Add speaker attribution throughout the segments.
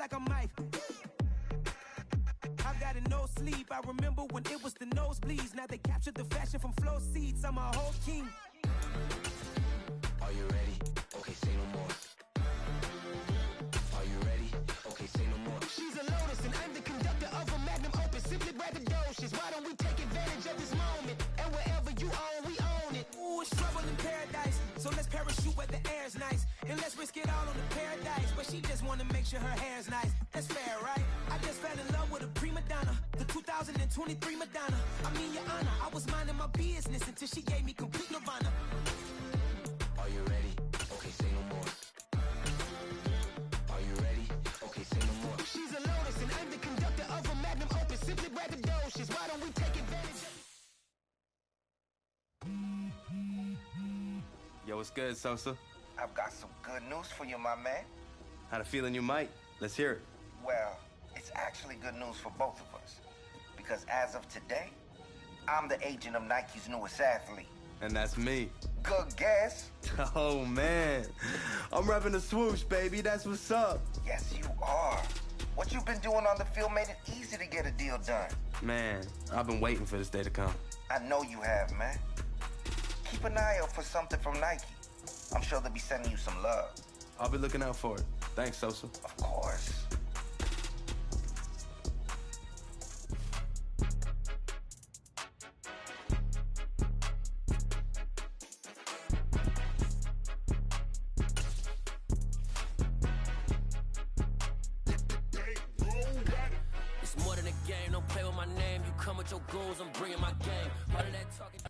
Speaker 1: like I'm Mike. I've got no sleep. I remember when it was the nosebleeds. Now they captured the fashion from flow seats. I'm a whole king.
Speaker 2: Are you ready? Okay, say no more. Are you ready? Okay, say no more.
Speaker 3: She's a lotus and I'm the conductor of a magnum opus. Simply braggadocious. Why don't we take advantage of this moment? And wherever you own, we own it.
Speaker 1: Ooh, it's trouble in paradise. So let's parachute where the air's nice. And let's risk it all on the paradise. But she just wanna make sure her hair's nice. That's fair, right? I just fell in love with a prima donna. The 2023 Madonna. I mean, your honor, I was minding my business until she gave me complete nirvana.
Speaker 2: Are you ready? Okay, say no more. Are you ready? Okay, say no more.
Speaker 3: She's a lotus and I'm the conductor of a magnum opus. Simply braggadocious. Why don't we take advantage of...
Speaker 4: Yo, what's good, Sosa?
Speaker 5: I've got some good news for you, my man.
Speaker 4: Had a feeling you might. Let's hear it.
Speaker 5: Well, it's actually good news for both of us. Because as of today, I'm the agent of Nike's newest athlete.
Speaker 4: And that's me.
Speaker 5: Good guess.
Speaker 4: Oh, man. I'm repping the swoosh, baby. That's what's up.
Speaker 5: Yes, you are. What you've been doing on the field made it easy to get a deal done.
Speaker 4: Man, I've been waiting for this day to come.
Speaker 5: I know you have, man. Keep an eye out for something from Nike. I'm sure they'll be sending you some love.
Speaker 4: I'll be looking out for it. Thanks, Sosa.
Speaker 5: Of course.
Speaker 6: It's more than a game, don't play with my name. You come with your goons, I'm bringing my game. All of that talking.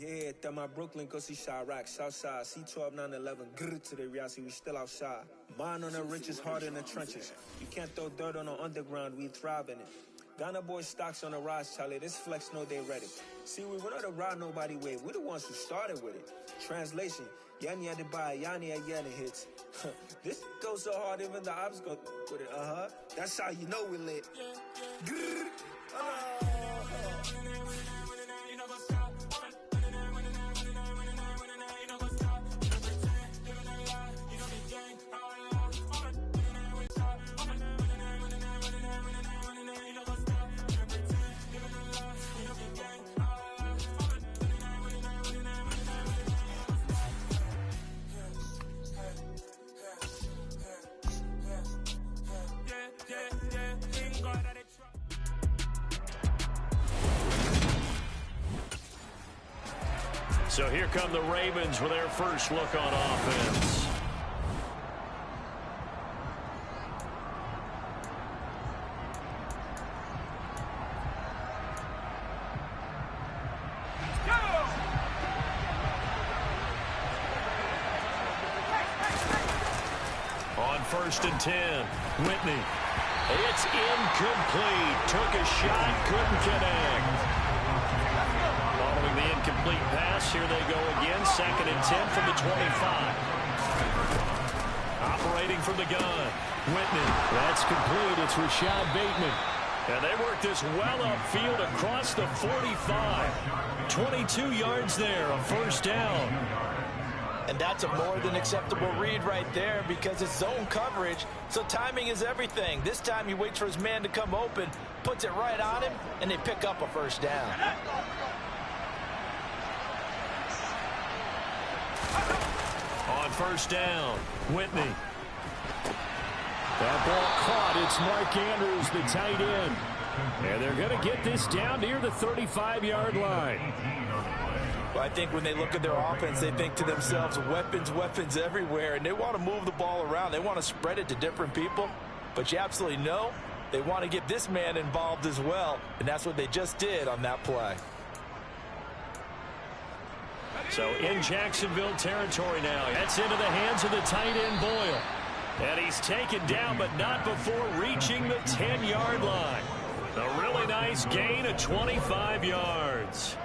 Speaker 1: Yeah, that my Brooklyn, go see Chirac, Southside, C12, 911, grrr to the Riasi, we still outside. Mine on the richest, heart in the trenches. You can't throw dirt on the underground, we thrive in it. Ghana boy stocks on the rise, Charlie, this flex know they ready. See, we not the ride nobody with, we the ones who started with it. Translation, Yanni had to buy, Yanni had getting hits. This goes so hard, even the ops go with it, That's how you know we lit. Grrr.
Speaker 7: So here come the Ravens with their first look on offense. On 1st and 10, Whitney. It's incomplete. Took a shot, couldn't connect. Following the incomplete pass, here they go again. 2nd and 10 from the 25. Operating from the gun. Whitney. That's complete. It's Rashad Bateman. And they work this well upfield across the 45. 22 yards there, a first down.
Speaker 8: And that's a more than acceptable read right there because it's zone coverage, so timing is everything. This time he waits for his man to come open, puts it right on him, and they pick up a first down.
Speaker 7: On 1st down, Whitney. That ball caught. It's Mark Andrews, the tight end. And they're going to get this down near the 35-yard line.
Speaker 8: Well, I think when they look at their offense, they think to themselves, weapons, weapons everywhere, and they want to move the ball around. They want to spread it to different people, but you absolutely know they want to get this man involved as well, and that's what they just did on that play.
Speaker 7: So in Jacksonville territory now. That's into the hands of the tight end Boyle. And he's taken down, but not before reaching the 10-yard line. A really nice gain of 25 yards.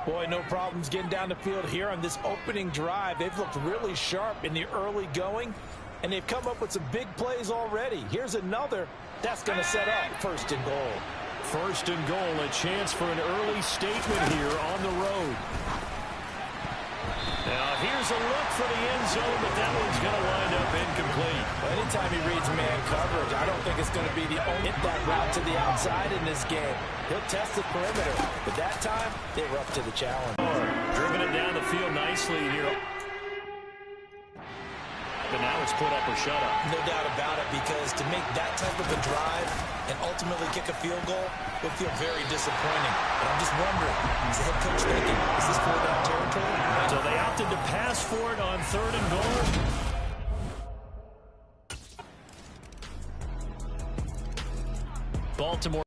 Speaker 8: Boy, no problems getting down the field here on this opening drive. They've looked really sharp in the early going, and they've come up with some big plays already. Here's another that's going to set up 1st and goal.
Speaker 7: 1st and goal, a chance for an early statement here on the road. Now, here's a look for the end zone, but that one's going to wind up incomplete.
Speaker 8: Well, anytime he reads man coverage, I don't think it's going to be the only hit that route to the outside in this game. He'll test the perimeter, but that time, they were up to the challenge.
Speaker 7: Driven it down the field nicely here. But now it's put up or shut up.
Speaker 8: No doubt about it, because to make that type of a drive and ultimately kick a field goal would feel very disappointing. And I'm just wondering, is the head coach thinking, is this 4-down territory?
Speaker 7: So they opted to pass for it on 3rd and goal. Baltimore.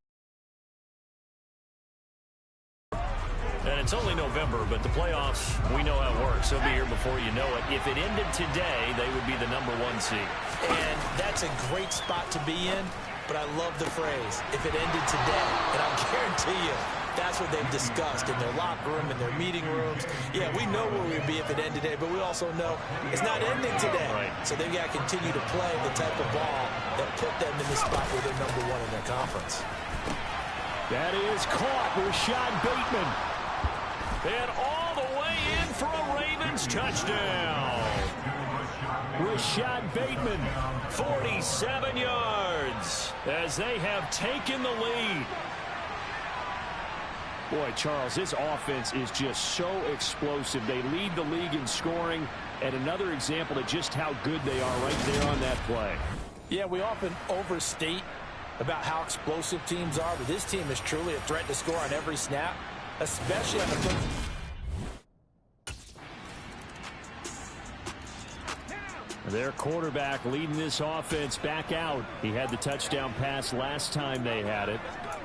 Speaker 7: And it's only November, but the playoffs, we know how it works. They'll be here before you know it. If it ended today, they would be the #1 seed.
Speaker 8: And that's a great spot to be in, but I love the phrase, if it ended today. And I'll guarantee you, that's what they've discussed in their locker room, in their meeting rooms. Yeah, we know where we'd be if it ended today, but we also know it's not ending today.
Speaker 7: Right.
Speaker 8: So they've got to continue to play the type of ball that put them in the spot where they're #1 in their conference.
Speaker 7: That is caught. Rashad Bateman. And all the way in for a Ravens touchdown. Rashad Bateman, 47 yards, as they have taken the lead. Boy, Charles, this offense is just so explosive. They lead the league in scoring, and another example of just how good they are right there on that play.
Speaker 8: Yeah, we often overstate about how explosive teams are, but this team is truly a threat to score on every snap, especially on the first.
Speaker 7: Their quarterback leading this offense back out. He had the touchdown pass last time they had it,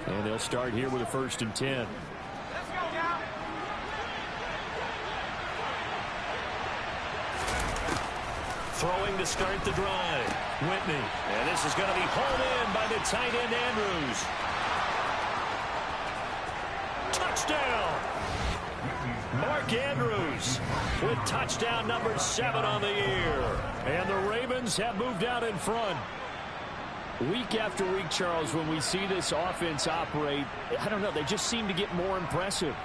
Speaker 7: and they'll start here with a 1st and 10. Throwing to start the drive, Whitney. And this is going to be hauled in by the tight end, Andrews. Touchdown! Mark Andrews with touchdown number 7 on the year. And the Ravens have moved out in front. Week after week, Charles, when we see this offense operate, I don't know, they just seem to get more impressive.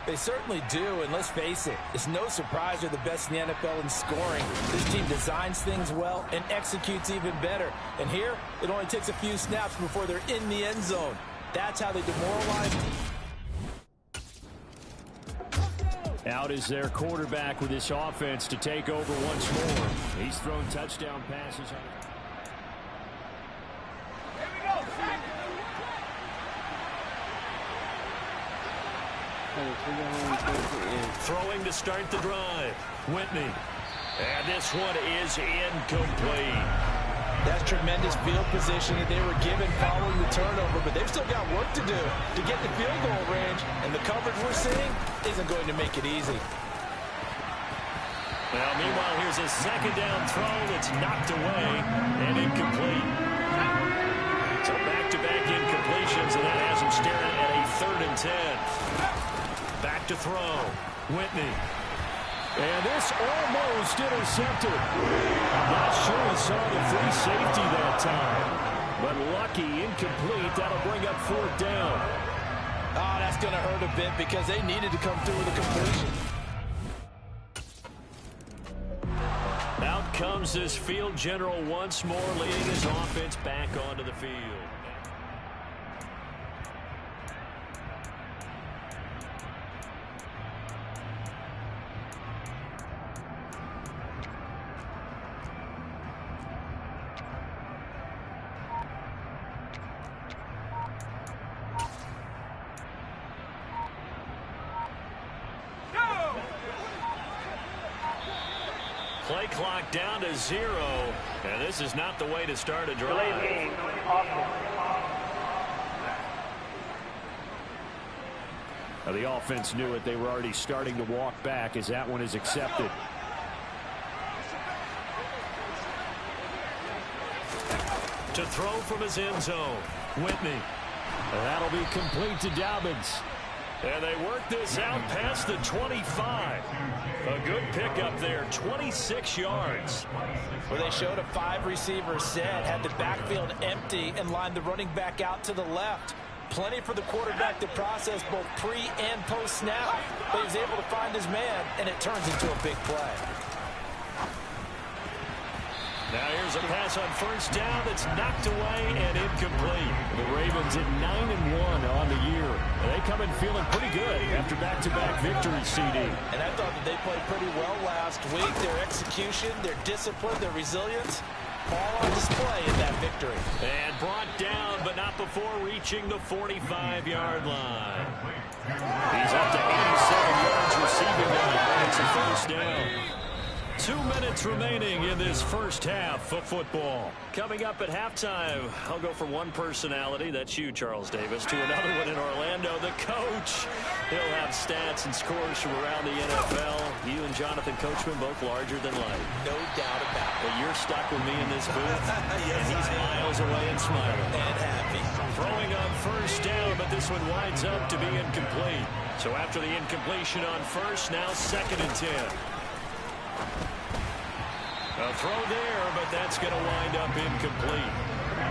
Speaker 8: They certainly do, and let's face it, it's no surprise they're the best in the NFL in scoring. This team designs things well and executes even better. And here, it only takes a few snaps before they're in the end zone. That's how they demoralize.
Speaker 7: Out is their quarterback with this offense to take over once more. He's thrown touchdown passes on it. Throwing to start the drive, Whitney. And this one is incomplete.
Speaker 8: That's tremendous field position that they were given following the turnover, but they've still got work to do to get the field goal range, and the coverage we're seeing isn't going to make it easy.
Speaker 7: Well, meanwhile, here's a second down throw that's knocked away and incomplete. So back-to-back incompletions, and that has him staring at a 3rd and 10. Back to throw, Whitney. And this almost intercepted. I'm not sure he saw the free safety that time. But lucky, incomplete. That'll bring up 4th down.
Speaker 8: Oh, that's going to hurt a bit because they needed to come through with a completion.
Speaker 7: Out comes this field general once more, leading his offense back onto the field. Play clock down to 0, and this is not the way to start a drive. Now the offense knew it. They were already starting to walk back as that one is accepted. To throw from his end zone, Whitney. And that'll be complete to Dobbins. And they work this out past the 25. A good pickup there, 26 yards.
Speaker 8: Where they showed a 5-receiver set, had the backfield empty, and lined the running back out to the left. Plenty for the quarterback to process both pre- and post-snap. But he was able to find his man, and it turns into a big play.
Speaker 7: Now here's a pass on 1st down that's knocked away and incomplete. The Ravens at 9-1 on the year. They come in feeling pretty good after back-to-back victories, CD.
Speaker 8: And I thought that they played pretty well last week. Their execution, their discipline, their resilience, all on display in that victory.
Speaker 7: And brought down, but not before reaching the 45-yard line. He's up to 87 yards receiving now. It's a 1st down. 2 minutes remaining in this first half of football. Coming up at halftime, I'll go from one personality, that's you, Charles Davis, to another one in Orlando, the coach. He'll have stats and scores from around the NFL. You and Jonathan Coachman, both larger than life.
Speaker 8: No doubt about it.
Speaker 7: But you're stuck with me in this booth, yes, and he's miles away and smiling.
Speaker 8: And happy.
Speaker 7: Throwing on 1st down, but this one winds up to be incomplete. So after the incompletion on 1st, now 2nd and 10. A throw there, but that's going to wind up incomplete.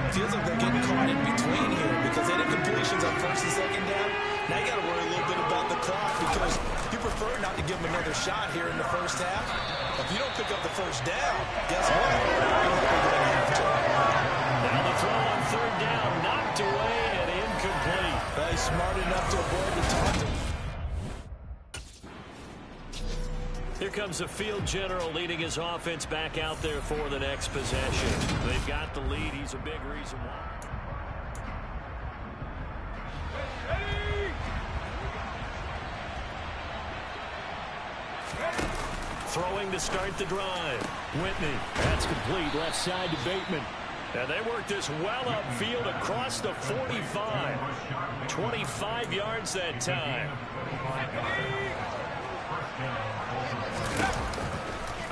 Speaker 8: Feels like they're getting caught in between here because they had completions on 1st and 2nd down. Now you got to worry a little bit about the clock because you prefer not to give them another shot here in the 1st half. If you don't pick up the 1st down, guess what? You're likely going to have to.
Speaker 7: Now the throw on 3rd down, knocked away and incomplete.
Speaker 8: He's smart enough to avoid the taunting.
Speaker 7: Here comes the field general leading his offense back out there for the next possession. They've got the lead. He's a big reason why. Throwing to start the drive. Whitney. That's complete. Left side to Bateman. And they work this well upfield across the 45. 25 yards that time.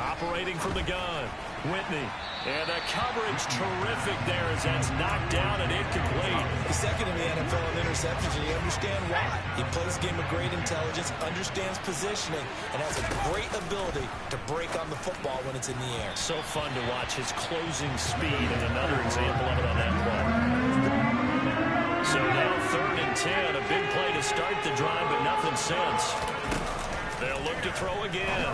Speaker 7: Operating from the gun, Whitney. And the coverage terrific there as that's knocked down and incomplete.
Speaker 8: He's second in the NFL in interceptions, and you understand why. He plays a game of great intelligence, understands positioning, and has a great ability to break on the football when it's in the air.
Speaker 7: So fun to watch his closing speed, and another example of it on that play. So now 3rd and 10, a big play to start the drive, but nothing since. They'll look to throw again.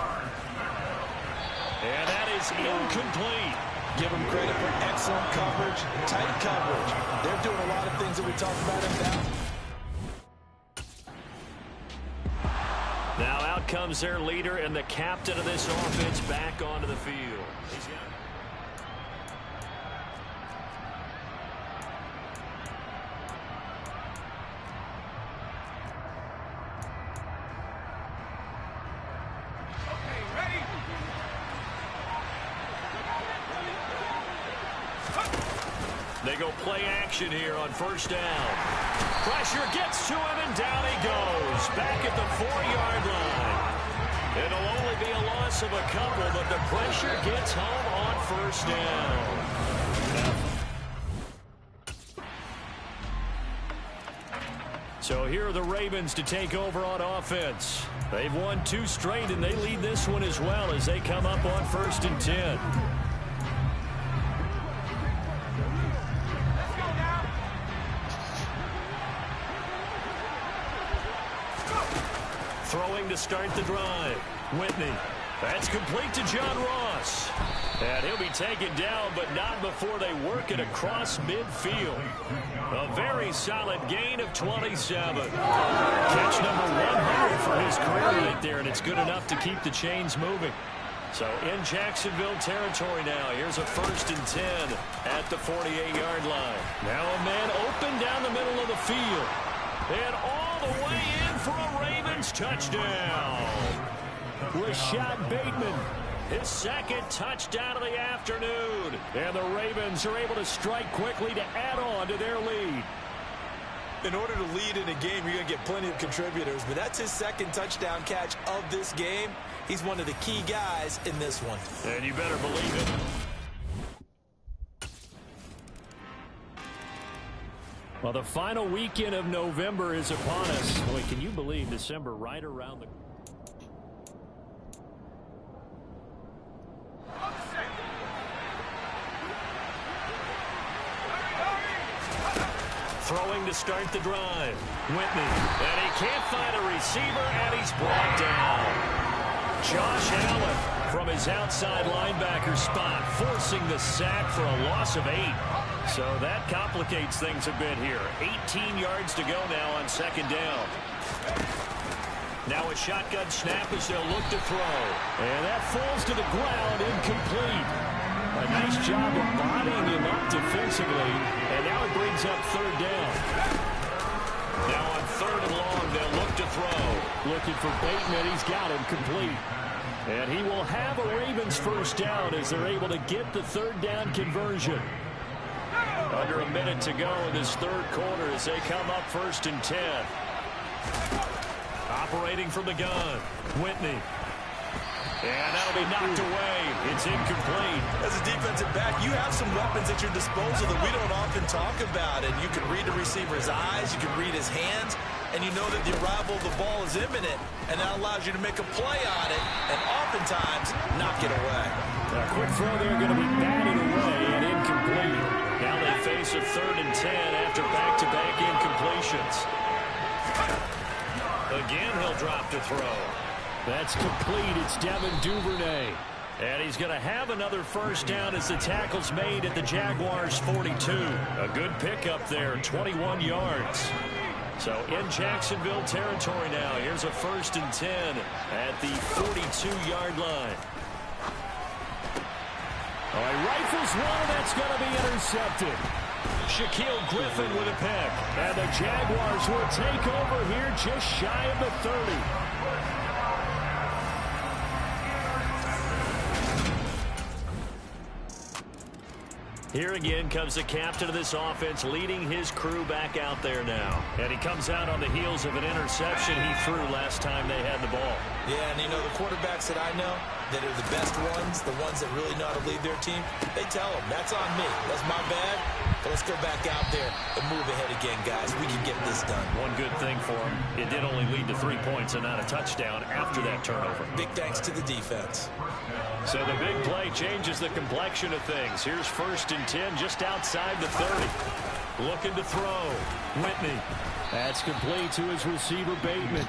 Speaker 7: And that is incomplete.
Speaker 8: Give them credit for excellent coverage, tight coverage. They're doing a lot of things that we talked about in that.
Speaker 7: Now out comes their leader and the captain of this offense back onto the field. They go play action here on 1st down. Pressure gets to him, and down he goes. Back at the 4-yard line. It'll only be a loss of a couple, but the pressure gets home on 1st down. So here are the Ravens to take over on offense. They've won 2 straight, and they lead this one as well as they come up on 1st and 10. Throwing to start the drive. Whitney. That's complete to John Ross. And he'll be taken down, but not before they work it across midfield. A very solid gain of 27. Catch number 100 for his career right there, and it's good enough to keep the chains moving. So in Jacksonville territory now. Here's a 1st and 10 at the 48-yard line. Now a man open down the middle of the field. And all the way in for a Ravens touchdown. Rashad Bateman, his 2nd touchdown of the afternoon. And the Ravens are able to strike quickly to add on to their lead.
Speaker 8: In order to lead in a game, you're going to get plenty of contributors, but that's his 2nd touchdown catch of this game. He's one of the key guys in this one.
Speaker 7: And you better believe it. Well, the final weekend of November is upon us. Boy, can you believe December right around the... Throwing to start the drive. Whitney. And he can't find a receiver, and he's brought down. Josh Allen from his outside linebacker spot, forcing the sack for a loss of 8. So that complicates things a bit here. 18 yards to go now on 2nd down. Now a shotgun snap as they'll look to throw. And that falls to the ground, incomplete. A nice job of bodying him up defensively. And now it brings up 3rd down. Now on 3rd and long, they'll look to throw. Looking for Bateman, he's got him complete. And he will have a Ravens 1st down as they're able to get the 3rd down conversion. Under a minute to go in this 3rd quarter as they come up 1st and 10. Operating from the gun, Whitney. And that'll be knocked away. It's incomplete.
Speaker 8: As a defensive back, you have some weapons at your disposal that we don't often talk about. And you can read the receiver's eyes, you can read his hands, and you know that the arrival of the ball is imminent, and that allows you to make a play on it and oftentimes knock it away.
Speaker 7: A quick throw there going to be batted away and incomplete. Now they face a 3rd and 10 after back-to-back incompletions. Again, he'll drop to throw. That's complete. It's Devin Duvernay. And he's going to have another 1st down as the tackle's made at the Jaguars' 42. A good pickup there, 21 yards. So in Jacksonville territory now. Here's a 1st and 10 at the 42-yard line. All right, rifles one, that's going to be intercepted. Shaquille Griffin with a pick. And the Jaguars will take over here just shy of the 30. Here again comes the captain of this offense, leading his crew back out there now. And he comes out on the heels of an interception he threw last time they had the ball.
Speaker 8: Yeah, and the quarterbacks that I know that are the best ones, the ones that really know how to lead their team, they tell them, that's on me. That's my bad. But let's go back out there and move ahead again, guys. We can get this done.
Speaker 7: One good thing for him, it did only lead to 3 points and not a touchdown after that turnover.
Speaker 8: Big thanks to the defense.
Speaker 7: So the big play changes the complexion of things. Here's 1st and 10 just outside the 30. Looking to throw. Whitney. That's complete to his receiver, Bateman.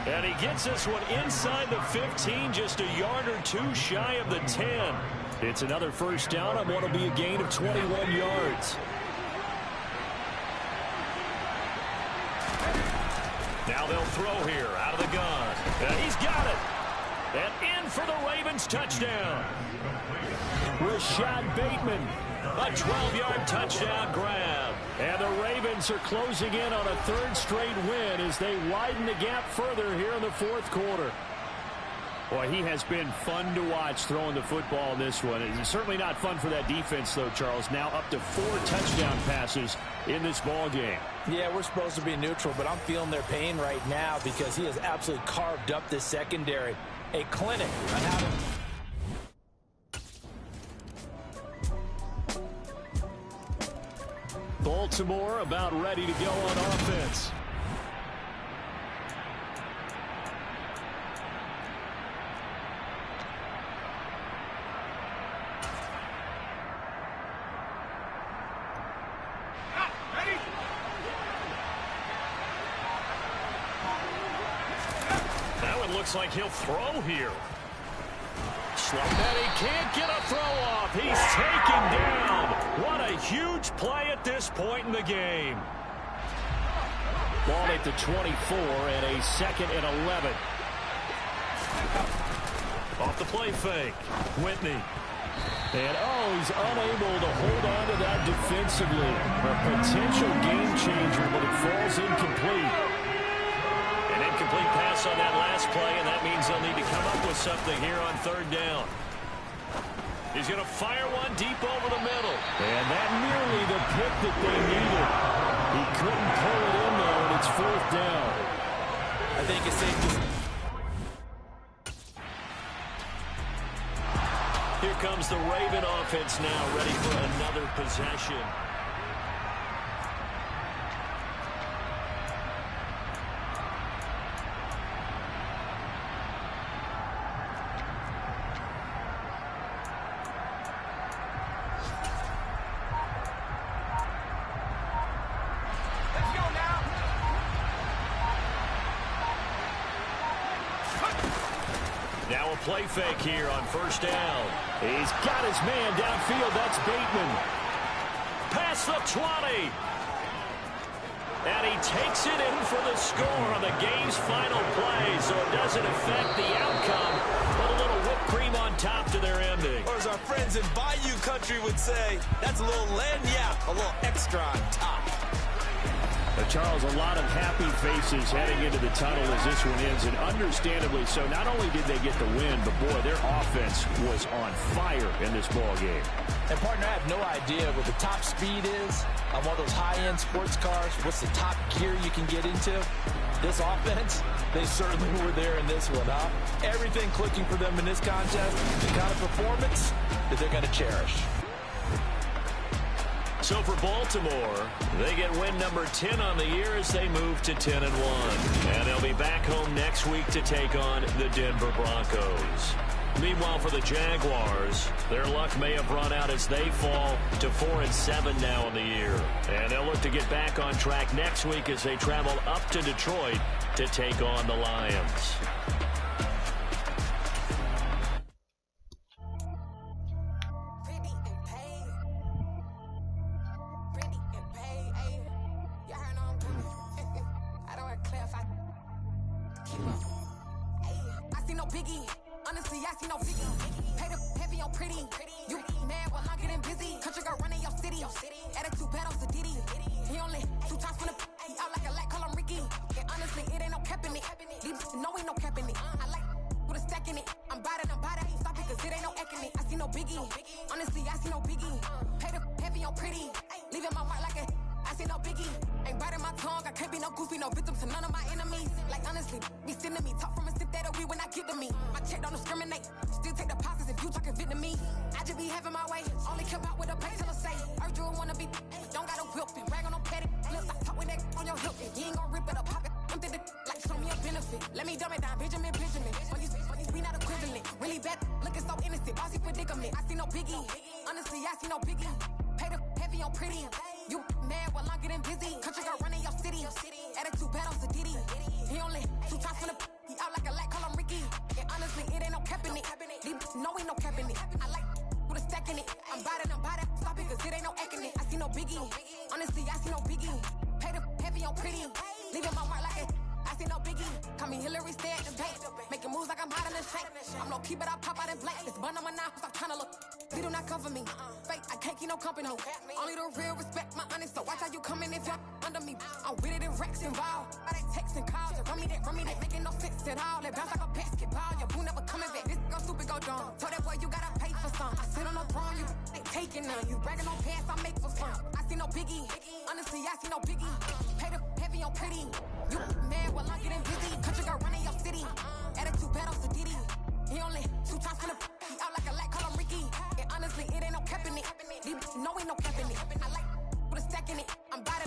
Speaker 7: And he gets this one inside the 15, just a yard or two shy of the 10. It's another first down on what will be a gain of 21 yards. Now they'll throw here out of the gun. And he's got it. And in for the Ravens touchdown. Rashad Bateman, a 12-yard touchdown grab. And the Ravens are closing in on a 3rd straight win as they widen the gap further here in the 4th quarter. Boy, he has been fun to watch throwing the football in this one. It's certainly not fun for that defense, though, Charles. Now up to 4 touchdown passes in this ball game.
Speaker 8: Yeah, we're supposed to be neutral, but I'm feeling their pain right now because he has absolutely carved up this secondary. A clinic on how to...
Speaker 7: Baltimore about ready to go on offense. Now it looks like he'll throw here. And he can't get a throw off. He's taken down. What a huge play at this point in the game. Ball at the 24 and a 2nd and 11. Off the play fake. Whitney. And he's unable to hold on to that defensively. A potential game changer, but it falls incomplete. An incomplete pass on that last play, and that means they'll need to come up with something here on 3rd down. He's going to fire one deep over the middle. And that nearly the pick that they needed. He couldn't pull it in there, and it's 4th down.
Speaker 8: I think it's safe to...
Speaker 7: Here comes the Raven offense now, ready for another possession. Now a play fake here on 1st down. He's got his man downfield. That's Bateman. Past the 20. And he takes it in for the score on the game's final play, so it doesn't affect the outcome, but a little whipped cream on top to their ending.
Speaker 8: Or as our friends in Bayou Country would say, that's a little lagniappe, a little extra on top.
Speaker 7: Charles, a lot of happy faces heading into the tunnel as this one ends, and understandably so. Not only did they get the win, but boy, their offense was on fire in this ball game.
Speaker 8: And partner, I have no idea what the top speed is on one of those high-end sports cars. What's the top gear you can get into? This offense, they certainly were there in this one, huh? Everything clicking for them in this contest, the kind of performance that they're going to cherish.
Speaker 7: So for Baltimore, they get win number 10 on the year as they move to 10-1. And they'll be back home next week to take on the Denver Broncos. Meanwhile, for the Jaguars, their luck may have run out as they fall to 4-7 now in the year. And they'll look to get back on track next week as they travel up to Detroit to take on the Lions.
Speaker 3: No, ain't no cap in it. I like with a stack in it. I'm bad, I ain't stopping.
Speaker 9: cause it ain't no acting it. I see no biggie. Honestly, I see no biggie. Pay the heavy on pretty. Leaving my mark like a. I see no biggie. Ain't biting my tongue. I can't be no goofy, no victim to none of my enemies. Like honestly, be sending me talk from a sip that'll be when I get to me. My check don't discriminate. Still take deposits if you talking Vietnamese. I just be having my way. Only care about what the pay till I say. Urge you wanna be. Don't got a whip and brag on no petty. Lips, I talk with that on your hip. And you ain't gon' rip it up, pop it. I'm thinking like show me a benefit. Let me dumb it down, Benjamin. We not equivalent. Really bad, looking so innocent. Bossy predicament. I see no biggie. Honestly, I see no biggie. Pay the heavy on pretty. You mad while I'm getting busy. Country girl running your city. Attitude bad on Sadiddy. He only 2 times from the. He out like a light, call him Ricky. And honestly, it ain't no cap in it. No, ain't no cap in it. I like with a stack in it. I'm bad. Stop it, cause it ain't no acting it. I see no biggie. Honestly, I see no biggie. Pay the heavy on pretty. Leaving my mark like a. I see no biggie. Call me Hillary, stay at the bank. Making moves like I'm hot in the shank. I'm low key, but I pop out in blank. This bun on my knife, stop trying to look. They do not cover me. Fake, I can't keep no company. Only the real respect my honest. So watch how you coming if you're under me. I'm with it in Rex involved. I they text and calls. You run me that, making no sense at all. They bounce like a basketball. Your boo never coming back. This go stupid, go dumb. Told that boy you gotta pay for some. I sit on the throne, you ain't taking none. You bragging on pants, I make for fun. I see no biggie. Honestly, I see no biggie. Pay the heavy on pretty. You mad while I'm getting busy. Country girl running your city. Attitude bad on Sadiddy. He only 2 times from the. He out like a light, call him Ricky. And honestly, it ain't no cap in it. No, ain't no cap in it. I like with a stack in it. I'm bad.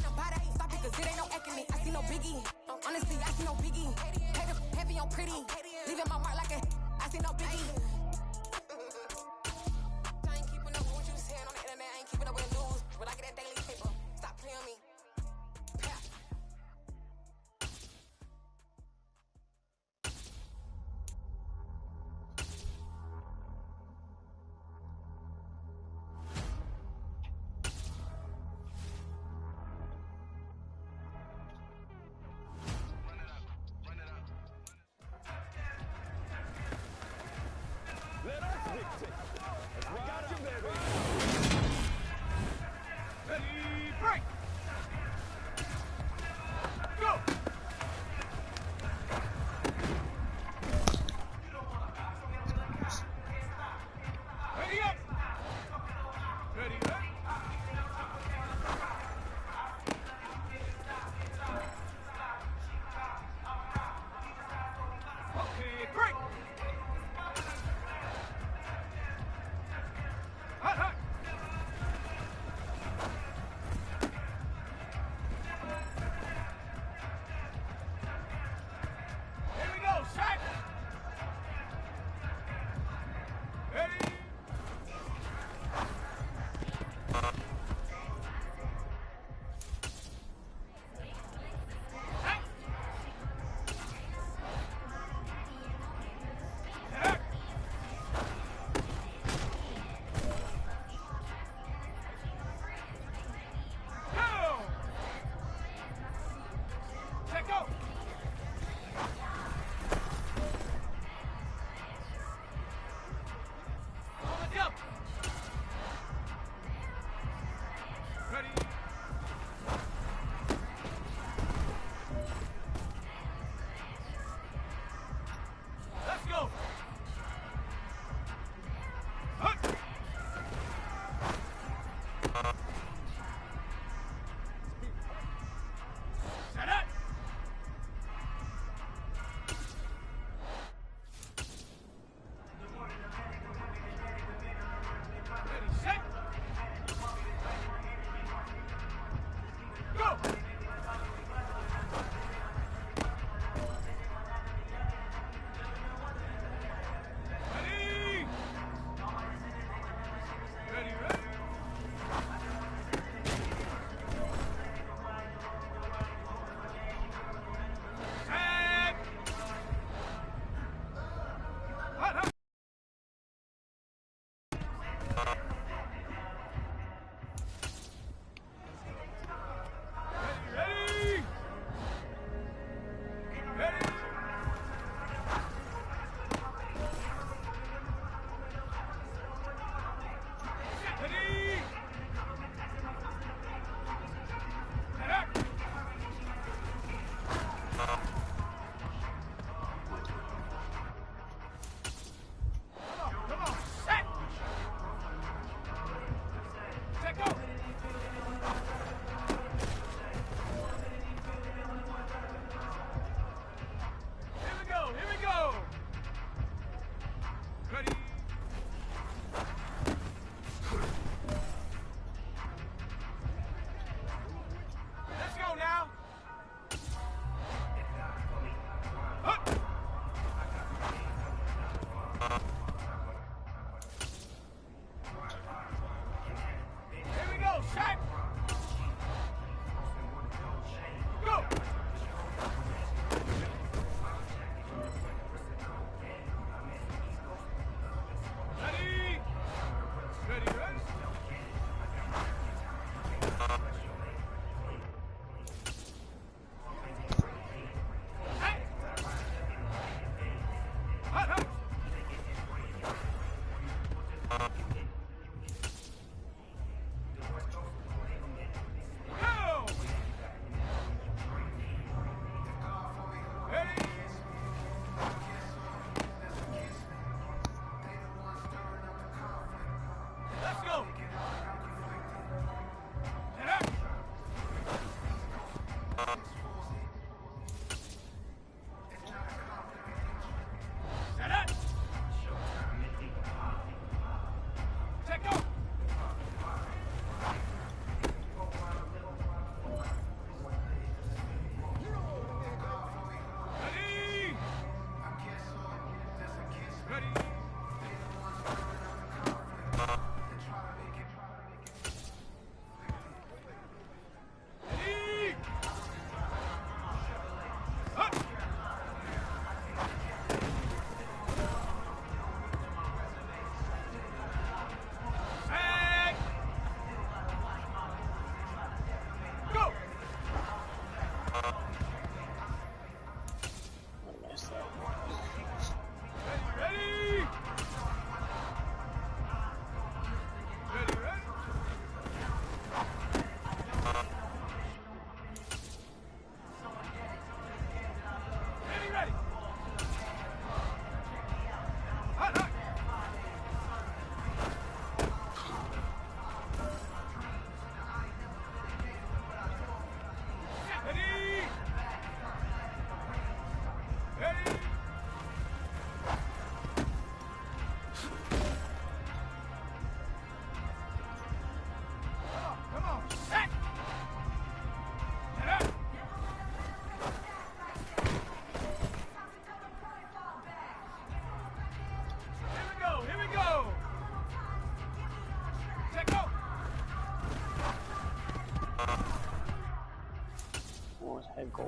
Speaker 9: Stop it, cause it ain't no acting it. I see no biggie. Honestly, I see no biggie. Pay the heavy on pretty. Leaving my mark like a. I see no biggie. I ain't keeping up with what you saying on the internet. I ain't keeping up with the news. When I get that daily paper, stop playing me.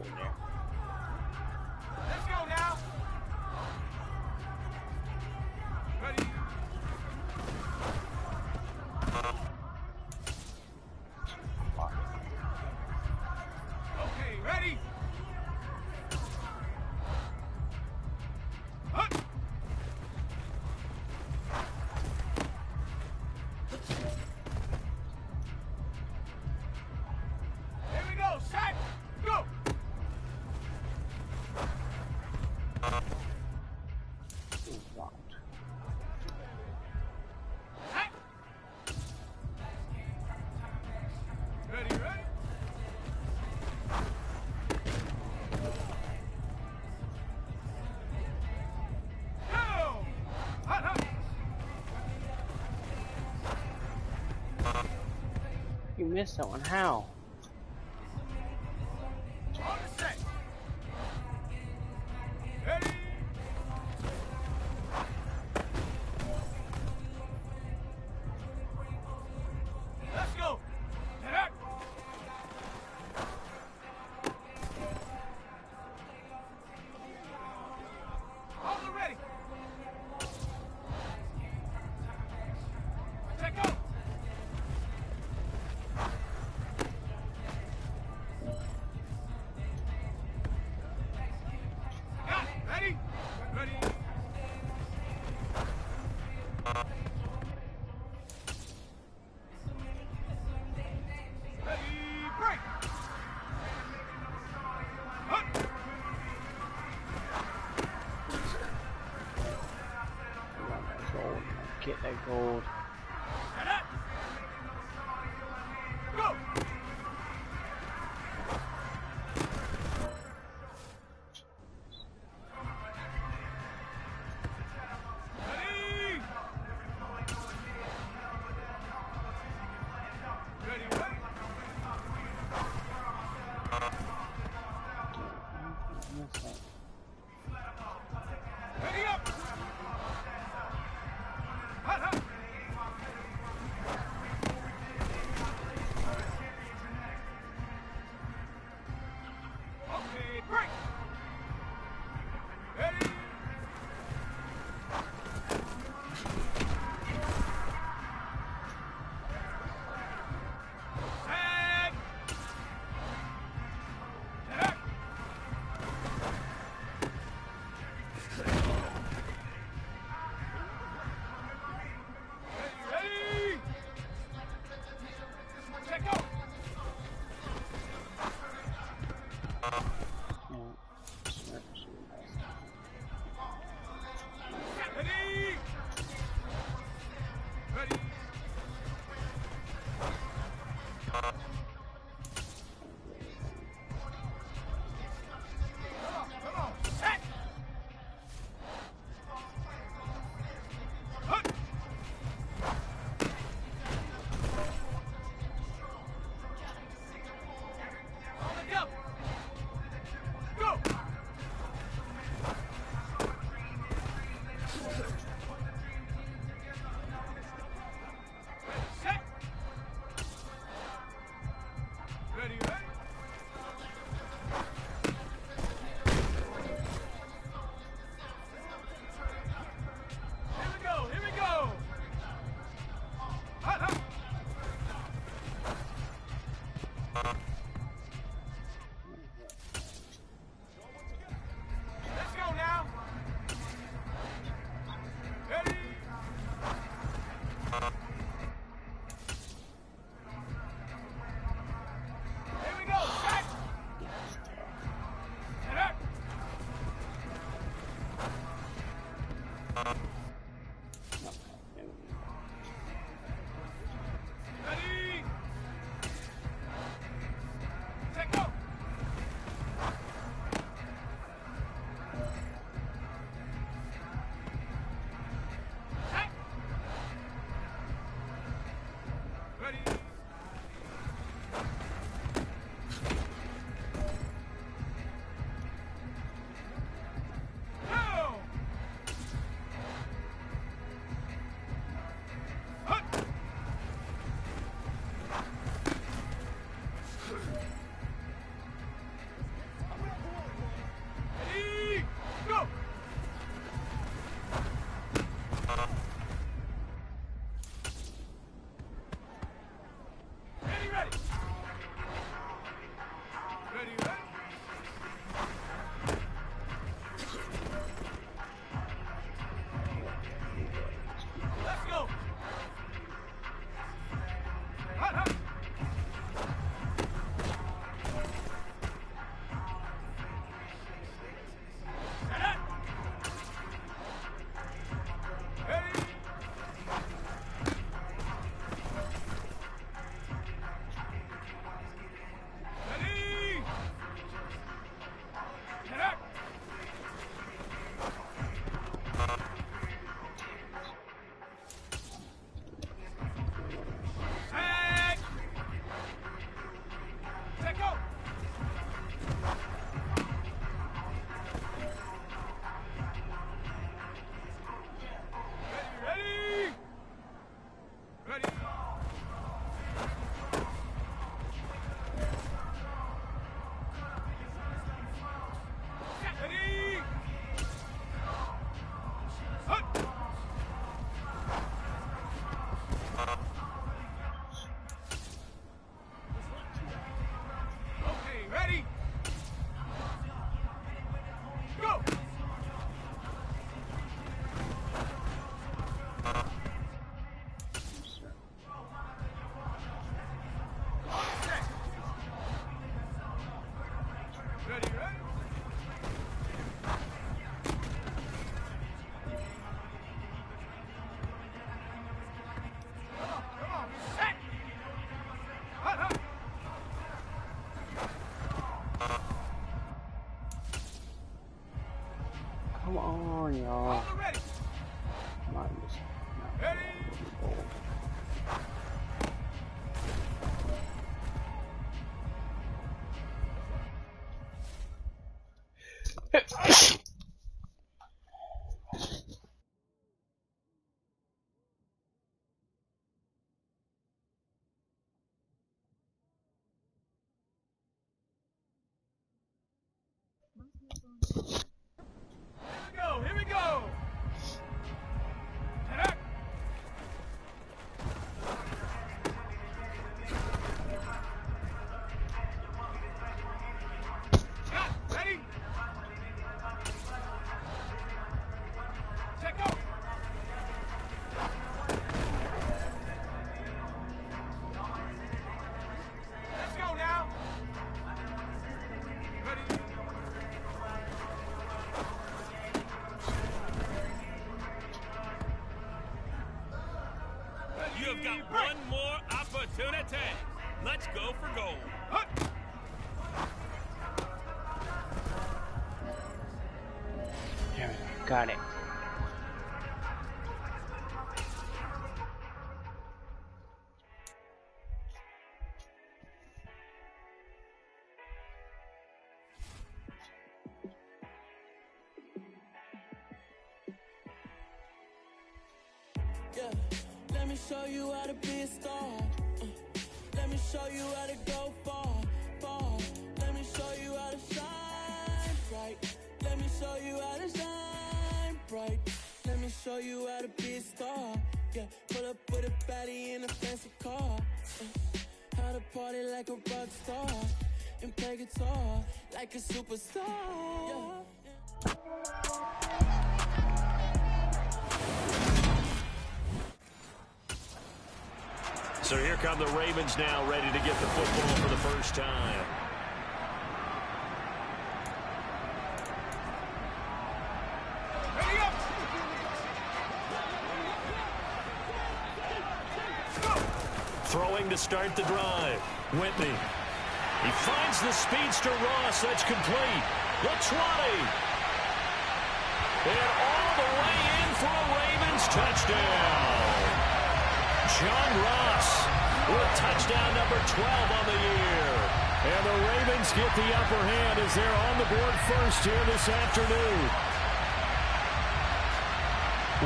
Speaker 10: in there.
Speaker 1: Let's go now. Ready? Okay, ready? Here we go, set, go! Ready, ready? Go! Hot, hot!
Speaker 10: You missed that one. How?
Speaker 1: On the set. Ready? Let's go. Get up. All ready. Check go. Got it. Ready? Ready. Ready, break! Hut!
Speaker 10: Get that gold.
Speaker 1: Get up! Go! Ready! Ready, ready? Ready up! Hot, hot!
Speaker 10: Come on, y'all. Come on, just
Speaker 11: Here we go! Ready? Check go! Let's go now! Ready?
Speaker 7: You have got one more opportunity. Let's go for gold.
Speaker 10: there we go. Got it.
Speaker 12: Yeah, let me show you how to be a star. Let me show you how to go far, far. Let me show you how to shine bright. Let me show you how to shine bright. Let me show you how to be a star. Yeah, pull up with a baddie in a fancy car. How to party like a rock star and play guitar like a superstar. Yeah.
Speaker 7: So here come the Ravens now, ready to get the football for the first time.
Speaker 11: Ready up!
Speaker 7: Throwing to start the drive. Whitney. He finds the speedster Ross. That's complete. The 20. And all the way in for a Ravens touchdown. John Ross with touchdown number 12 on the year. And the Ravens get the upper hand as they're on the board first here this afternoon.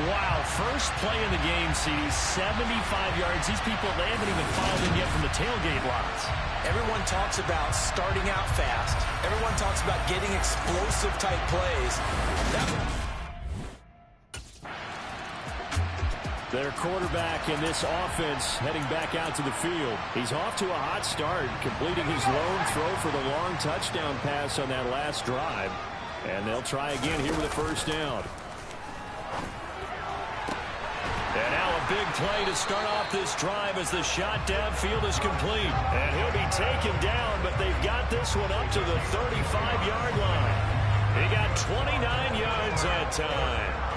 Speaker 7: Wow, first play in the game, CD, 75 yards. These people, they haven't even filed in yet from the tailgate lots.
Speaker 8: Everyone talks about starting out fast. Everyone talks about getting explosive type plays.
Speaker 7: Their quarterback in this offense heading back out to the field. He's off to a hot start, completing his lone throw for the long touchdown pass on that last drive. And they'll try again here with a first down. And now a big play to start off this drive as the shot downfield is complete. And he'll be taken down, but they've got this one up to the 35-yard line. He got 29 yards that time.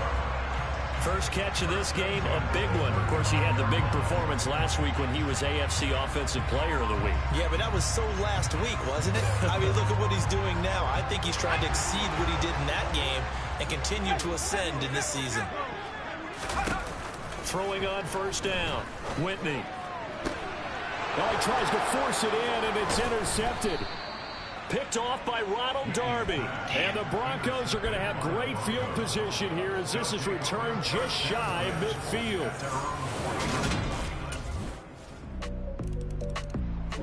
Speaker 7: First catch of this game, a big one. Of course, he had the big performance last week when he was AFC Offensive Player of the Week.
Speaker 8: Yeah, but that was so last week, wasn't it? I mean, look at what he's doing now. I think he's trying to exceed what he did in that game and continue to ascend in this season.
Speaker 7: Throwing on first down. Whitney. Well, he tries to force it in, and it's intercepted. Picked off by Ronald Darby. And the Broncos are going to have great field position here as this is returned just shy of midfield.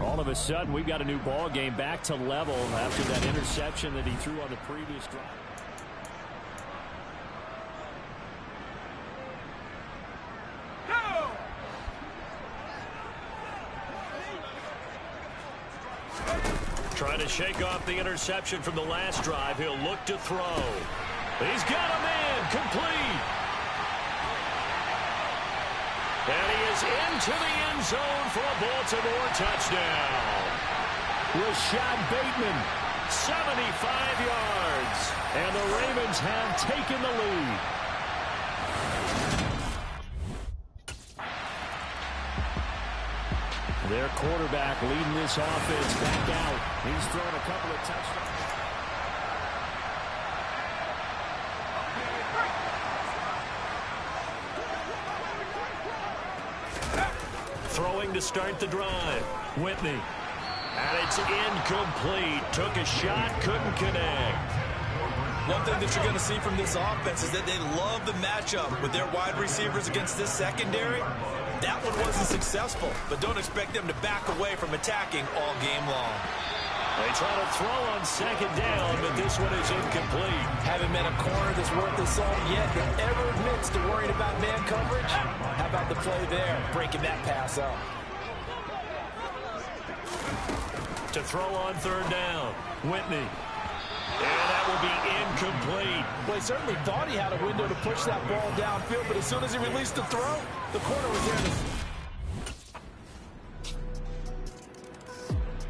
Speaker 7: All of a sudden, we've got a new ball game back to level after that interception that he threw on the previous drive. Trying to shake off the interception from the last drive. He'll look to throw. He's got him in. Complete. And he is into the end zone for a Baltimore touchdown. Rashad Bateman, 75 yards. And the Ravens have taken the lead. Their quarterback leading this offense back out. He's thrown a couple of touchdowns. Throwing to start the drive. Whitney. And it's incomplete. Took a shot, couldn't connect.
Speaker 8: One thing that you're going to see from this offense is that they love the matchup with their wide receivers against this secondary. That one wasn't successful, but don't expect them to back away from attacking all game long.
Speaker 7: They try to throw on second down, but this one is incomplete.
Speaker 8: Haven't met a corner that's worth their salt yet that ever admits to worrying about man coverage. How about the play there, breaking that pass up?
Speaker 7: To throw on third down, Whitney. And that will be incomplete.
Speaker 8: Well, he certainly thought he had a window to push that ball downfield, but as soon as he released the throw, the corner was there to...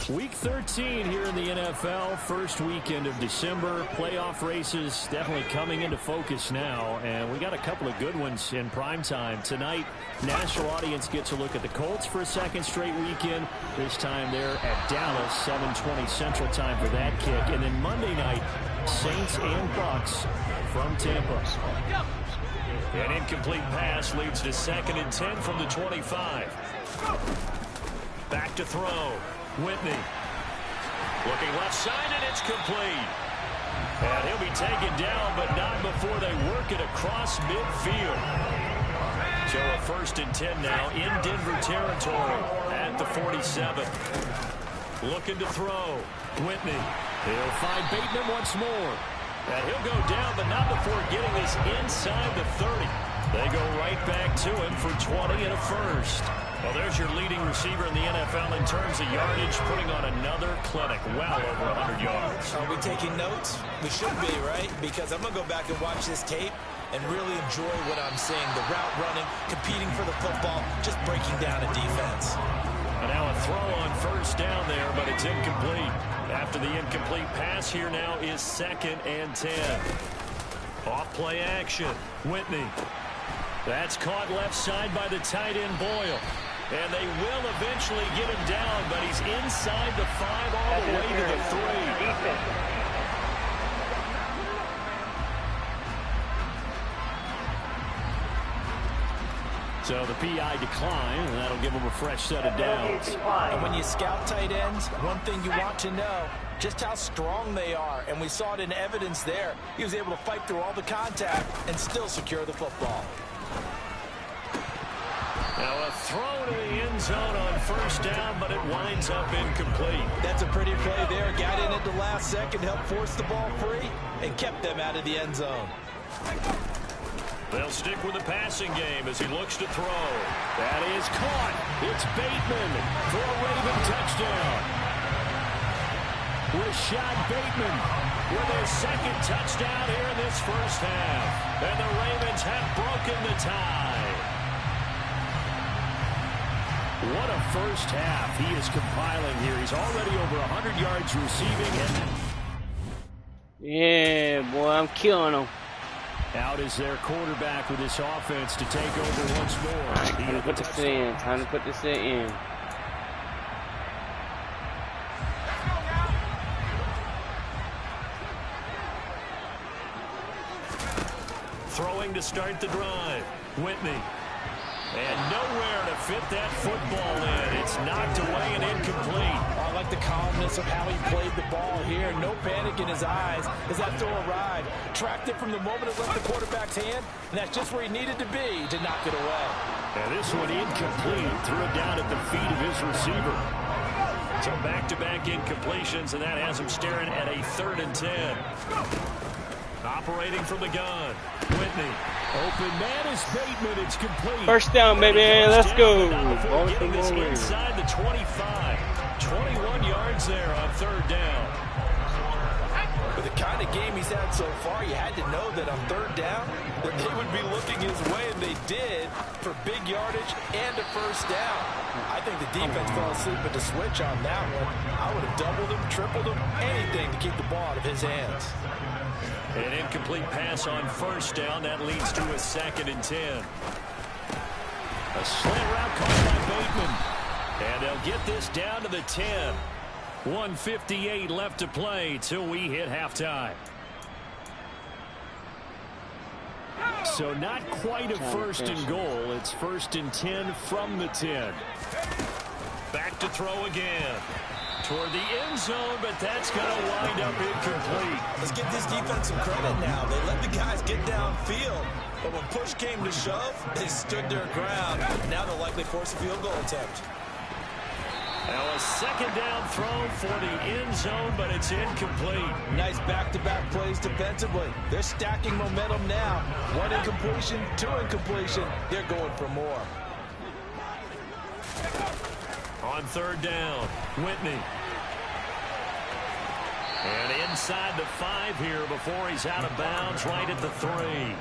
Speaker 7: Week 13 here in the NFL, first weekend of December. Playoff races definitely coming into focus now, and we got a couple of good ones in prime time. Tonight, national audience gets a look at the Colts for a second straight weekend. This time they're at Dallas, 7:20 Central Time for that kick. And then Monday night, Saints and Bucks from Tampa. An incomplete pass leads to 2nd and 10 from the 25. Back to throw. Whitney. Looking left side, and it's complete. And he'll be taken down, but not before they work it across midfield. So a 1st and 10 now in Denver territory at the 47. Looking to throw. Whitney. He'll find Bateman once more. And he'll go down, but not before getting this inside the 30. They go right back to him for 20 and a first. Well, there's your leading receiver in the NFL in terms of yardage, putting on another clinic, well over 100 yards.
Speaker 8: Are we taking notes? We should be, right? Because I'm going to go back and watch this tape and really enjoy what I'm seeing. The route running, competing for the football, just breaking down a defense.
Speaker 7: And now a throw on first down there, but it's incomplete. After the incomplete pass, here now is 2nd and 10. Off play action. Whitney. That's caught left side by the tight end Boyle. And they will eventually get him down, but he's inside the 5 all the way to the 3. So the PI decline, and that'll give him a fresh set of downs.
Speaker 8: And when you scout tight ends, one thing you want to know, just how strong they are. And we saw it in evidence there. He was able to fight through all the contact and still secure the football.
Speaker 7: Now a throw to the end zone on first down, but it winds up incomplete.
Speaker 8: That's a pretty play there. Got in at the last second, helped force the ball free, and kept them out of the end zone.
Speaker 7: They'll stick with the passing game as he looks to throw. That is caught. It's Bateman for a Raven touchdown. Rashad Bateman with his 2nd touchdown here in this first half. And the Ravens have broken the tie. What a first half he is compiling here. He's already over 100 yards receiving.
Speaker 10: Yeah, boy, I'm killing him.
Speaker 7: Out is their quarterback with this offense to take over once more.
Speaker 10: Time to put this in. Time to put this in.
Speaker 7: Throwing to start the drive. Whitney. And nowhere to fit that football in. It's knocked away and incomplete.
Speaker 8: I like the calmness of how he played the ball here. No panic in his eyes as that throw arrived. Tracked it from the moment it left the quarterback's hand, and that's just where he needed to be to knock it away.
Speaker 7: And this one incomplete. Threw it down at the feet of his receiver. So back-to-back incompletions, and that has him staring at a 3rd and 10. Operating from the gun. Whitney. Open man is Bateman. It's complete.
Speaker 10: First down, baby. Let's go.
Speaker 7: Getting this inside the 25. 21 yards there on 3rd down.
Speaker 8: With the kind of game he's had so far, you had to know that on 3rd down, that they would be looking his way, and they did, for big yardage and a first down. I think the defense fell asleep at the switch on that one. I would have doubled him, tripled him, anything to keep the ball out of his hands.
Speaker 7: An incomplete pass on first down. That leads to a 2nd and 10. A slant route caught by Bateman. And they'll get this down to the 10. 1:58 left to play till we hit halftime. So not quite a first and goal. It's 1st and 10 from the 10. Back to throw again. Toward the end zone, but that's going to wind up incomplete.
Speaker 8: Let's give this defense some credit now. They let the guys get downfield, but when push came to shove, they stood their ground. Now they'll likely force a field goal attempt.
Speaker 7: Now a 2nd down throw for the end zone, but it's incomplete.
Speaker 8: Nice back-to-back plays defensively. They're stacking momentum now. 1 incompletion, 2 incompletion. They're going for more.
Speaker 7: On 3rd down, Whitney. And inside the 5 here before he's out of bounds, right at the 3.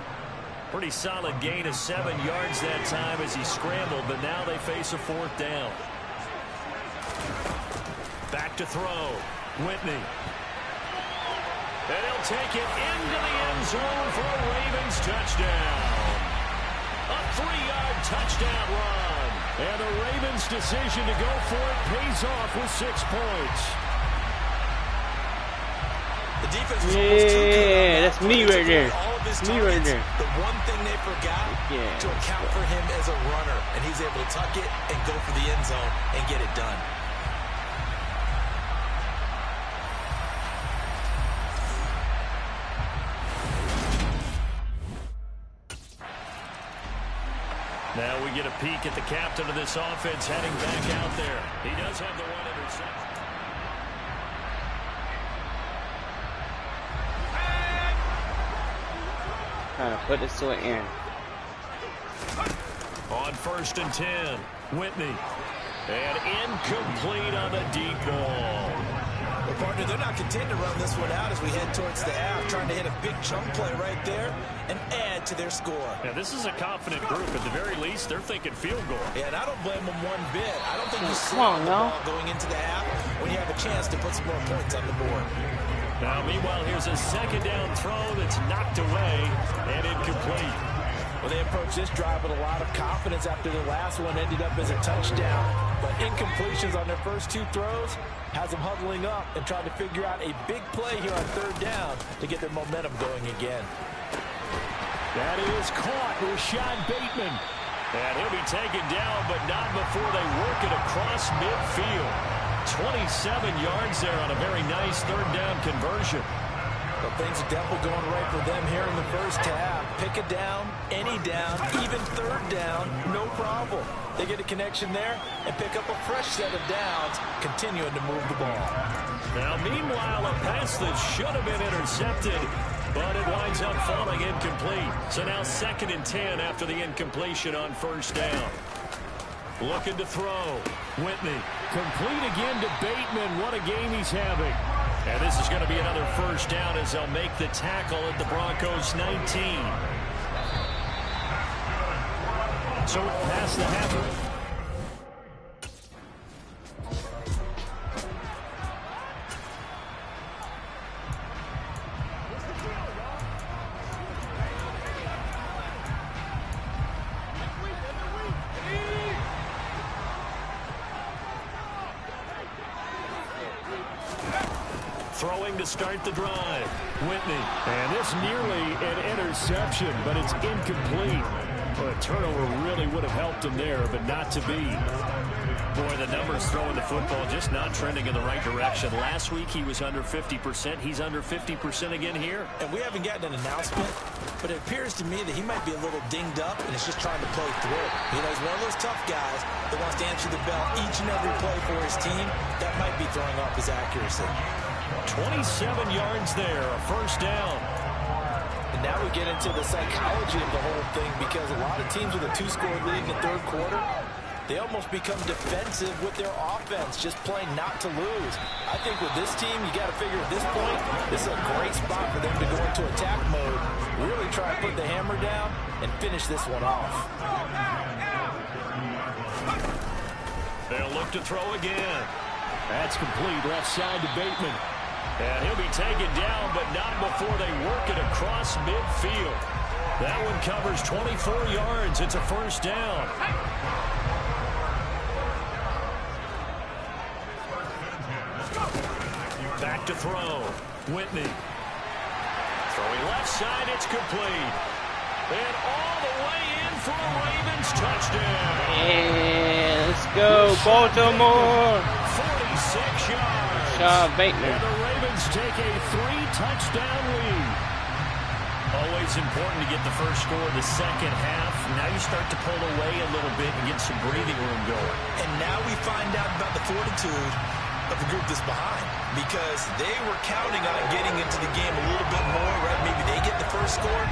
Speaker 7: Pretty solid gain of 7 yards that time as he scrambled, but now they face a 4th down. Back to throw, Whitney. And he'll take it into the end zone for a Ravens touchdown. A 3-yard touchdown run. And the Ravens' decision to go for it pays off with 6 points.
Speaker 8: The defense was almost too good.
Speaker 10: Yeah, that's me right there.
Speaker 8: All of his
Speaker 10: Me right there.
Speaker 8: The one thing they forgot to account for him as a runner, and he's able to tuck it and go for the end zone and get it done.
Speaker 7: Now we get a peek at the captain of this offense heading back out there. He does have the 1 interception.
Speaker 10: Trying to put this to an end.
Speaker 7: On 1st and 10, Whitney. And incomplete on the deep ball.
Speaker 8: Well, partner, they're not content to run this one out as we head towards the half, trying to hit a big chunk play right there and add to their score.
Speaker 7: Yeah, this is a confident group. At the very least, they're thinking field goal.
Speaker 8: Yeah, and I don't blame them one bit. I don't think you sit
Speaker 10: on
Speaker 8: the
Speaker 10: now.
Speaker 8: ball going into the half when you have a chance to put some more points on the board.
Speaker 7: Now, meanwhile, here's a 2nd down throw that's knocked away and incomplete.
Speaker 8: Well, they approached this drive with a lot of confidence after the last one ended up as a touchdown. But incompletions on their first 2 throws has them huddling up and trying to figure out a big play here on 3rd down to get their momentum going again.
Speaker 7: That is caught, Rashad Bateman. And he'll be taken down, but not before they work it across midfield. 27 yards there on a very nice 3rd down conversion.
Speaker 8: Well, things are definitely going right for them here in the first half. Pick a down, any down, even 3rd down, no problem. They get a connection there and pick up a fresh set of downs, continuing to move the ball.
Speaker 7: Now, meanwhile, a pass that should have been intercepted, but it winds up falling incomplete. So now 2nd and 10 after the incompletion on 1st down. Looking to throw. Whitney. Complete again to Bateman. What a game he's having. And this is going to be another 1st down as they'll make the tackle at the Broncos 19. So past the half. Throwing to start the drive. Whitney. And this nearly an interception, but it's incomplete. Well, a turnover really would have helped him there, but not to be. Boy, the numbers throwing the football just not trending in the right direction. Last week he was under 50%. He's under 50% again here.
Speaker 8: And we haven't gotten an announcement, but it appears to me that he might be a little dinged up and is just trying to play through. You know, he's one of those tough guys that wants to answer the bell each and every play for his team. That might be throwing off his accuracy.
Speaker 7: 27 yards there, a 1st down.
Speaker 8: And now we get into the psychology of the whole thing, because a lot of teams with a 2-score lead in the 3rd quarter, they almost become defensive with their offense, just playing not to lose. I think with this team, you got to figure at this point, this is a great spot for them to go into attack mode, really try to put the hammer down and finish this one off.
Speaker 7: They'll look to throw again. That's complete, left side to Bateman. And he'll be taken down, but not before they work it across midfield. That one covers 24 yards. It's a 1st down. Back to throw. Whitney. Throwing left side, it's complete. And all the way in for a Ravens touchdown.
Speaker 10: And let's go, Baltimore.
Speaker 7: 46 yards.
Speaker 10: Sean Bateman.
Speaker 7: And the Ravens take a 3-touchdown lead. Always important to get the first score of the second half. Now you start to pull away a little bit and get some breathing room going.
Speaker 8: And now we find out about the fortitude of the group that's behind, because they were counting on getting into the game a little bit more, right? Maybe they get the first score.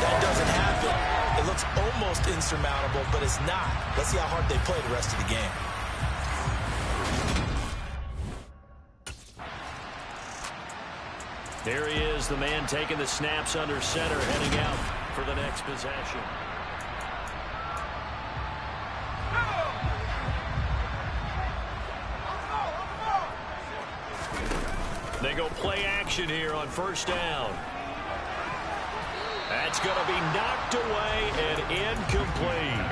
Speaker 8: That doesn't happen. It looks almost insurmountable, but it's not. Let's see how hard they play the rest of the game.
Speaker 7: There he is, the man taking the snaps under center, heading out for the next possession. They go play action here on first down. That's going to be knocked away and incomplete.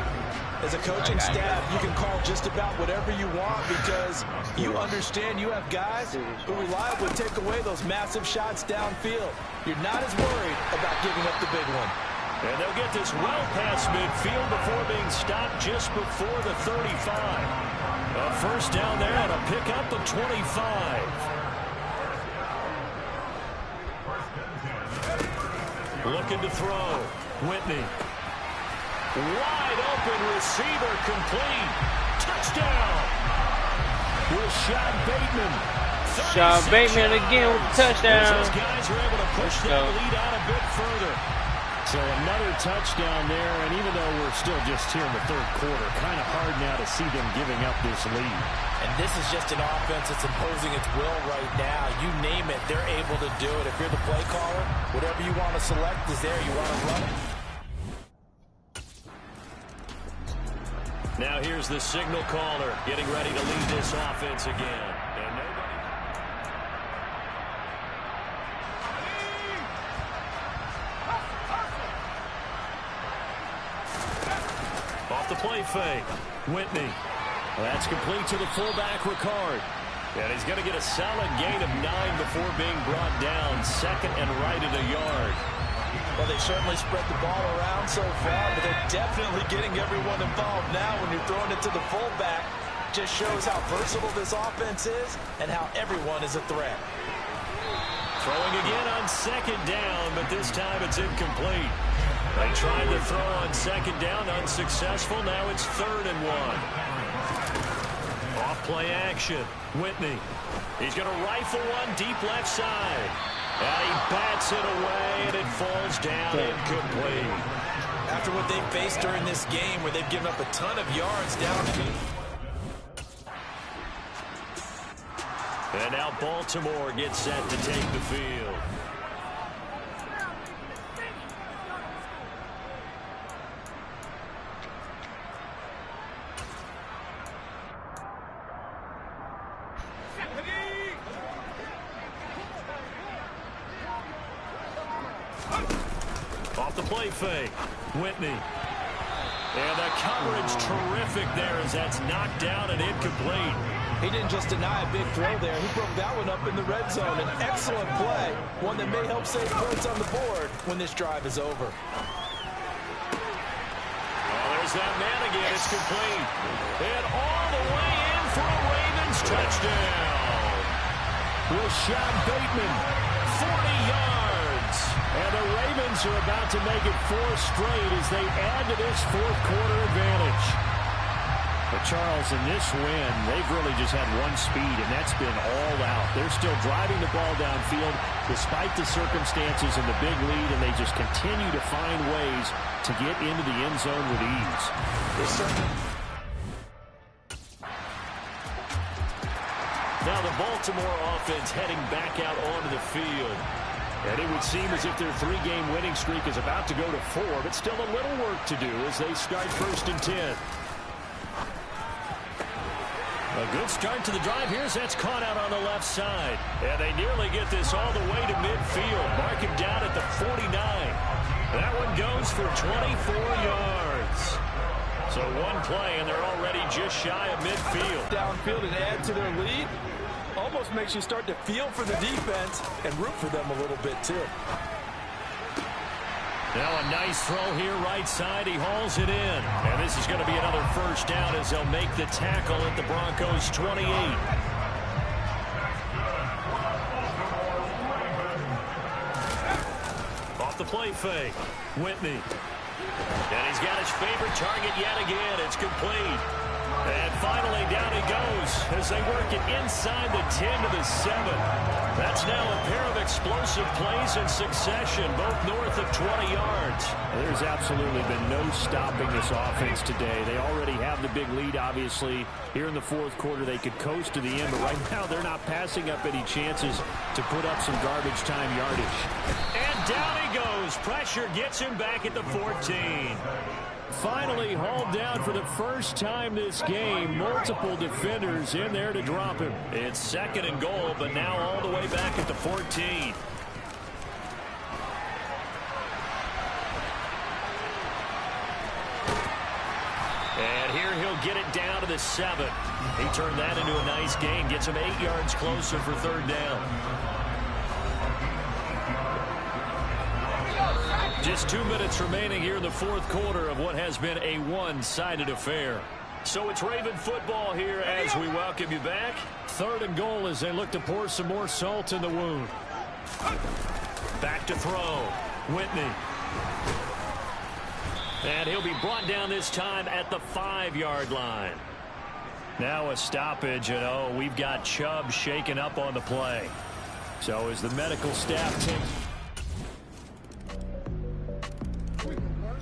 Speaker 8: As a coaching staff, you can call just about whatever you want, because you understand you have guys who reliably take away those massive shots downfield. You're not as worried about giving up the big one.
Speaker 7: And they'll get this well past midfield before being stopped just before the 35. A first down there on a pickup of 25. Looking to throw. Whitney. Wide open receiver, complete. Touchdown. Rashad Bateman.
Speaker 10: Sean Bateman again with the touchdown.
Speaker 7: Those guys are able to push that lead out a bit further. So another touchdown there, and even though we're still just here in the third quarter, kind of hard now to see them giving up this lead.
Speaker 8: And this is just an offense that's imposing its will right now. You name it, they're able to do it. If you're the play caller, whatever you want to select is there. You want to run it.
Speaker 7: Now here's the signal caller getting ready to lead this offense again. And nobody... Off the play fake. Whitney. That's complete to the fullback, Ricard. And he's going to get a solid gain of 9 before being brought down. Second and right at a yard.
Speaker 8: Well, they certainly spread the ball around so far, but they're definitely getting everyone involved now when you're throwing it to the fullback. Just shows how versatile this offense is and how everyone is a threat.
Speaker 7: Throwing again on second down, but this time it's incomplete. They tried to throw on second down, unsuccessful. Now it's 3rd and 1. Off play action. Whitney. He's going to rifle one deep left side. And he bats it away, and it falls down incomplete.
Speaker 8: After what they faced during this game, where they've given up a ton of yards downfield.
Speaker 7: And now Baltimore gets set to take the field. Off the play fake. Whitney. And the coverage terrific there as that's knocked down and incomplete.
Speaker 8: He didn't just deny a big throw there. He broke that one up in the red zone. An excellent play. One that may help save points on the board when this drive is over.
Speaker 7: Oh, there's that man again. It's complete. And all the way in for a Ravens touchdown. Rashad Bateman, 40 yards. And the Ravens are about to make it 4 straight as they add to this fourth quarter advantage. But Charles, in this win, they've really just had one speed, and that's been all out. They're still driving the ball downfield despite the circumstances and the big lead, and they just continue to find ways to get into the end zone with ease. Now the Baltimore offense heading back out onto the field. And it would seem as if their 3-game winning streak is about to go to 4, but still a little work to do as they start 1st and 10. A good start to the drive here as that's caught out on the left side. And they nearly get this all the way to midfield. Mark him down at the 49. That one goes for 24 yards. So one play, and they're already just shy of midfield.
Speaker 8: Downfield and add to their lead. Almost makes you start to feel for the defense and root for them a little bit, too.
Speaker 7: Now a nice throw here right side. He hauls it in. And this is going to be another first down as they'll make the tackle at the Broncos' 28. Off the play fake. Whitney. And he's got his favorite target yet again. It's complete. And finally down he goes as they work it inside the 10 to the 7. That's now a pair of explosive plays in succession, both north of 20 yards.
Speaker 13: There's absolutely been no stopping this offense today. They already have the big lead, obviously. Here in the fourth quarter, they could coast to the end, but right now they're not passing up any chances to put up some garbage time yardage.
Speaker 7: And down he goes. Pressure gets him back at the 14.
Speaker 13: Finally hauled down for the first time this game. Multiple defenders in there to drop him.
Speaker 7: It's second and goal, but now all the way back at the 14. And here he'll get it down to the 7. He turned that into a nice gain. Gets him 8 yards closer for third down. Just 2 minutes remaining here in the fourth quarter of what has been a one-sided affair. So it's Raven football here as we welcome you back.
Speaker 13: Third and goal as they look to pour some more salt in the wound.
Speaker 7: Back to throw. Whitney. And he'll be brought down this time at the 5-yard line.
Speaker 13: Now a stoppage, and we've got Chubb shaken up on the play. So as the medical staff takes...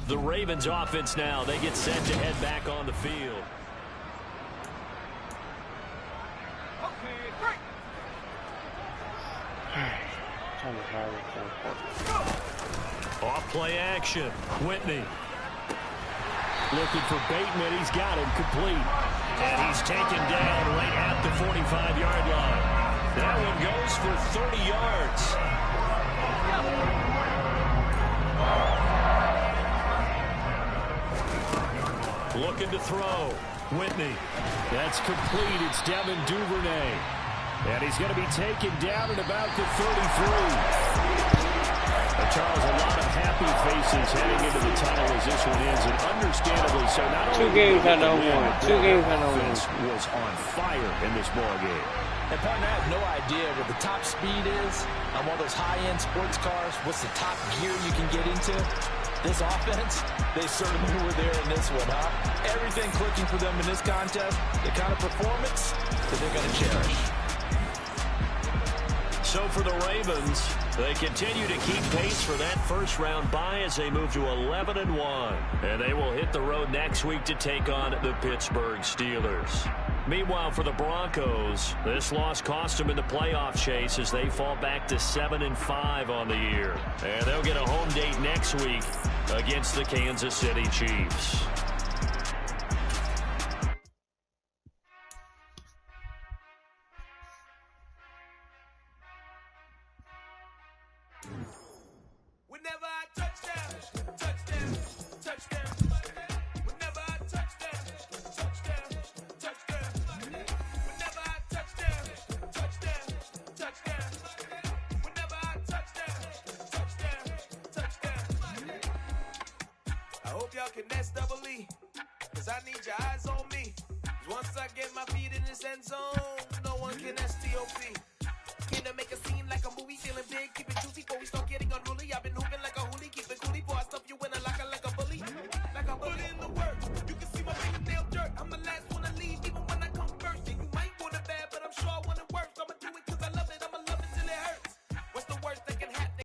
Speaker 7: The Ravens offense now, they get set to head back on the field. Off play action. Whitney.
Speaker 13: Looking for Bateman. He's got him complete.
Speaker 7: And he's taken down right at the 45-yard line. That one goes for 30 yards. Looking to throw. Whitney.
Speaker 13: That's complete. It's Devin Duvernay. And he's going to be taken down at about the 33. Charles, a lot of happy faces heading into the tunnel as this one ends, and understandably so. Not
Speaker 10: Two games I know won.
Speaker 13: Was on fire in this ball game.
Speaker 8: And partner, I have no idea what the top speed is on one of those high-end sports cars. What's the top gear you can get into? This offense, they certainly were there in this one, huh? Everything clicking for them in this contest, the kind of performance that they're going to cherish.
Speaker 7: So for the Ravens, they continue to keep pace for that first-round bye as they move to 11-1. And they will hit the road next week to take on the Pittsburgh Steelers. Meanwhile, for the Broncos, this loss cost them in the playoff chase as they fall back to 7-5 on the year. And they'll get a home date next week against the Kansas City Chiefs.
Speaker 1: No one can STOP. Came to make a scene like a movie, feeling big, keep it juicy before we start